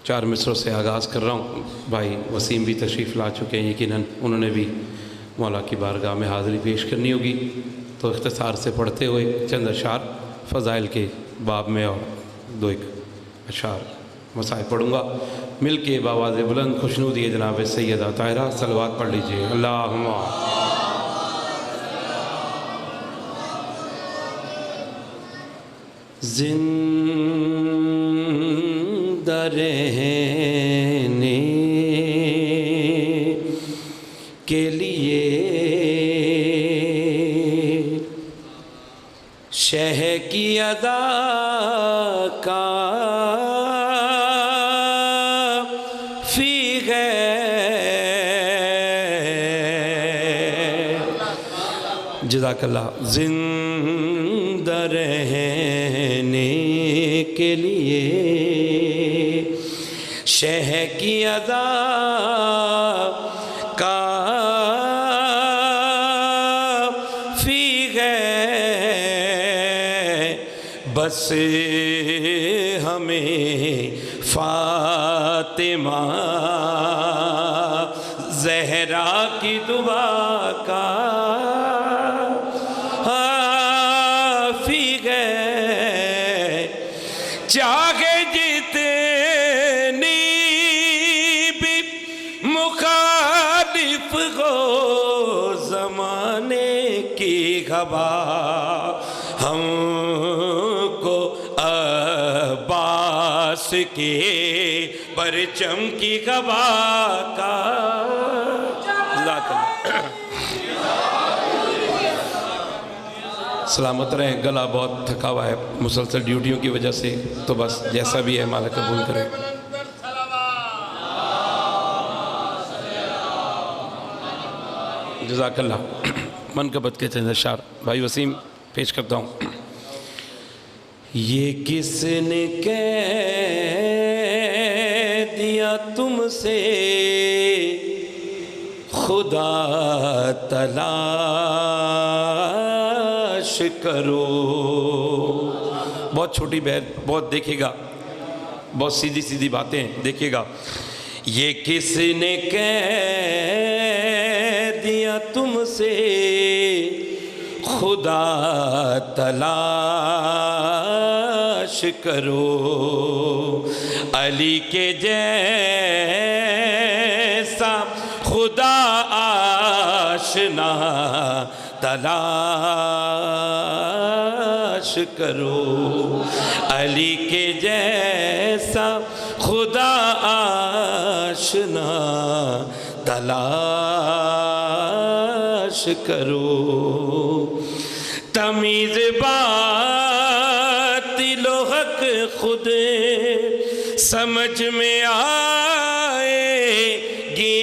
4 مصروں سے آغاز کر رہا ہوں. بھائی وسیم بھی تشریف لا چکے ہیں، یقیناً انہوں نے بھی مولا کی بارگاہ میں حاضری پیش کرنی ہوگی، تو اختصار سے پڑھتے ہوئے چند اشعار فضائل کے باب میں اور 2 اشعار مسائل پڑھوں گا. مل کے باواز بلند خوشنودی جناب سیدہ طاہرہ صلوات پڑھ لیجئے. اللہم زندہ رہنے کے لیے شہ کی ادا کافی ہے. جزاک اللہ. زندہ رہنے کے لیے شہ کی ادا کافی ہے. بس ہمیں فاطمہ زہرا کی دعا کافی ہے. چاہے جتنی بھی مخالف ہو زمانے کی غبا، ہم کو عباس کے پرچم کی غبا کا سلامت رہیں. گلا بہت تھکا ہوا ہے مسلسل ڈیوٹیوں کی وجہ سے، تو بس جیسا بھی ہے مالا قبول کرے. جزاک اللہ. منقبت کے چند اشعار بھائی وسیم پیش کرتا ہوں. یہ کس نے کہہ دیا تم سے خدا تلاش کرو. بہت چھوٹی بہت بہت دیکھے گا، بہت سیدھی سیدھی باتیں دیکھے گا. یہ کس نے کہہ دیا تم سے خدا تلاش کرو. علی کے جیسا خدا آشنا تلاش کرو. علی کے جیسا خدا آشنا تلاش کرو. تمیز باطل و حق خود سمجھ میں آئے گی.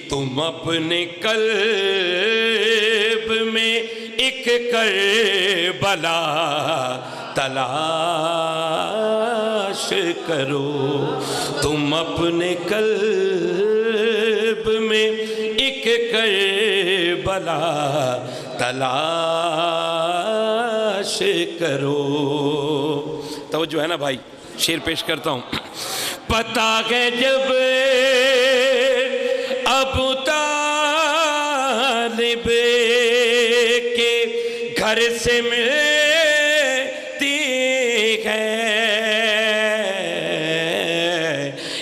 تم اپنے قلب میں ایک کربلا تلاش کرو. تم اپنے قلب میں ایک کربلا تلاش کرو. توجہ ہے نا بھائی، شعر پیش کرتا ہوں. پتہ ہے جب ابو طالب کے گھر سے ملتی ہے،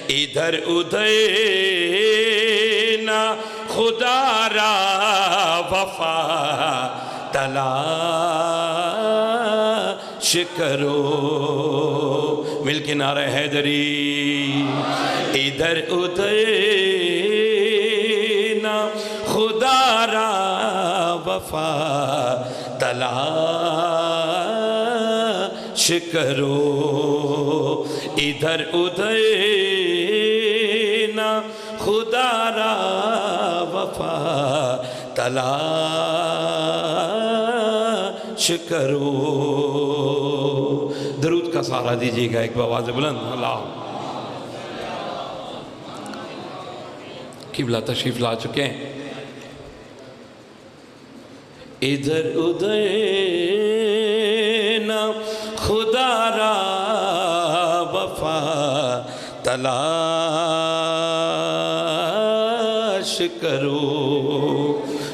ادھر ادھر نہ خدا را وفا تلاش کرو. مل کے نعرہ حیدری. ادھر ادھر نہ خدا را وفا تلاش کرو. ادھر ادھر نہ خدا را وفا تلاش کرو. درود کا سہارا دیجیے گا ایک بآواز بلند. اللہ قبلہ تشریف لا چکے ہیں. ادھر ادھر نہ خدا را تلاش کرو.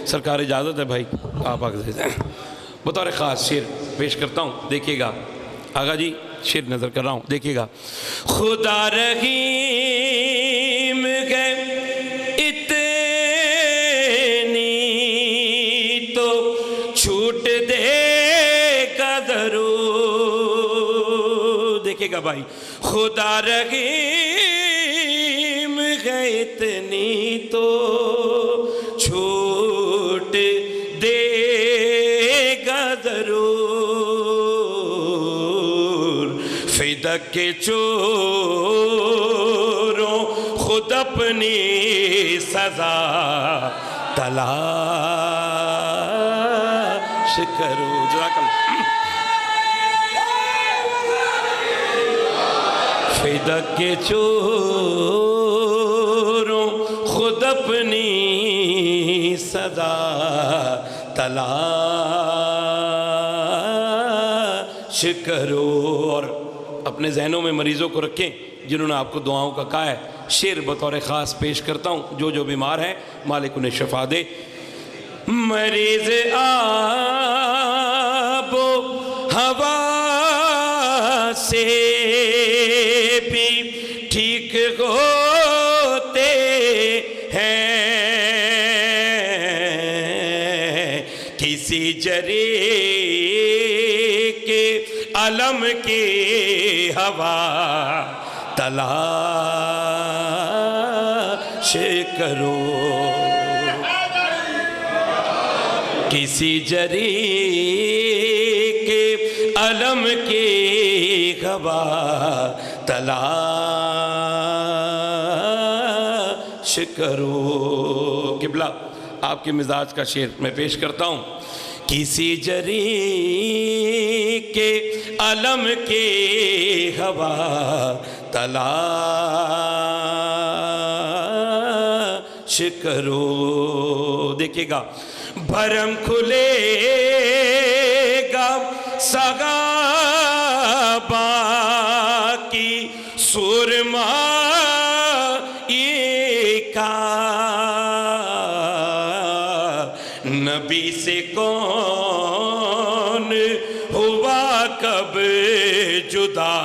سرکار اجازت ہے بھائی آپ آگے دے دیں. بطور خاص شعر پیش کرتا ہوں, دیکھیے گا. آغا جی شعر نظر کر رہا ہوں, دیکھیے گا. خدا رحیم ہے اتنی تو چھوٹ دے گا ضرور. دیکھیے گا بھائی. خدا رحیم ہے اتنی تو چھوٹ دے گا ضرور. فدق کے چوروں خود اپنی سزا تلاش کرو. جزاک اللہ. فدق کے چوروں خود اپنی سزا تلاش کرو. اور اپنے ذہنوں میں مریضوں کو رکھیں جنہوں نے آپ کو دعاؤں کا کہا ہے. شعر بطور خاص پیش کرتا ہوں. جو بیمار ہیں مالک انہیں شفا دے. مریض آب و ہوا سے بھی ٹھیک ہوتے ہیں, کسی جری کے علم کی ہوا تلاش کرو. کسی جری کے علم کی ہوا تلاش کرو. قبلہ آپ کے مزاج کا شعر میں پیش کرتا ہوں. کسی جری کے علم کی ہوا تلاش کرو. دیکھیے گا. بھرم کھلے گا سغاباں کی سرمائی کا, نبی سے کون ہوا کب جدا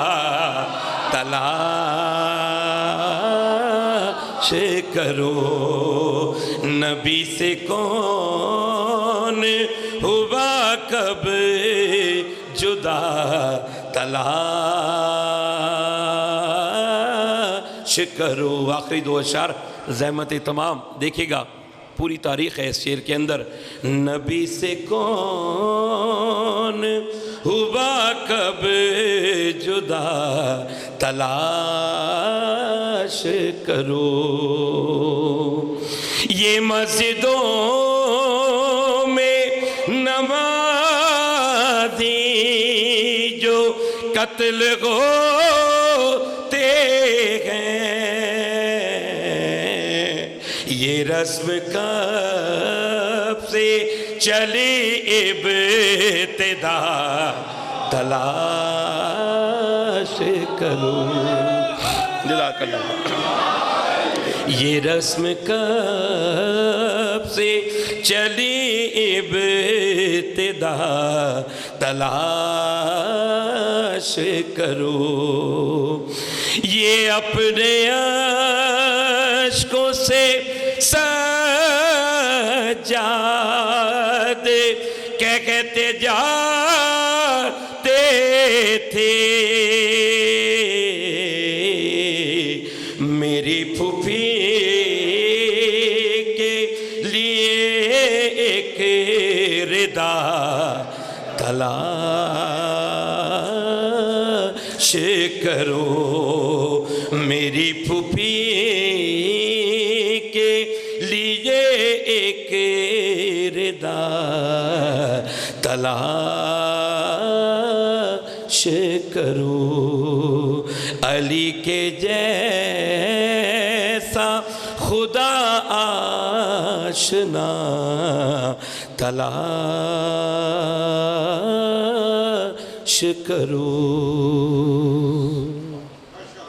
تلاش کرو. نبی سے کون ہوا کب جدا تلاش کرو. آخری دو اشعار زحمت تمام. دیکھیے گا پوری تاریخ ہے اس شعر کے اندر. نبی سے کون ہوا کب جدا تلاش کرو. یہ مسجدوں میں نمازی جو قتل ہوتے ہیں, یہ رسم کب سے چلی ابتدا تلاش کرو. جزاک اللہ. یہ رسم کب سے چلی ابتدا تلاش کرو. یہ اپنے اشکوں سے سجاد کہتے جاتے تھے, میری پھوپھی کے لیے ایک ردا تلاش کرو. میری پھوپھی کے لیے ایک ردا تلاش کرو. علی کے جیسا خدا آشنا تلاش کرو.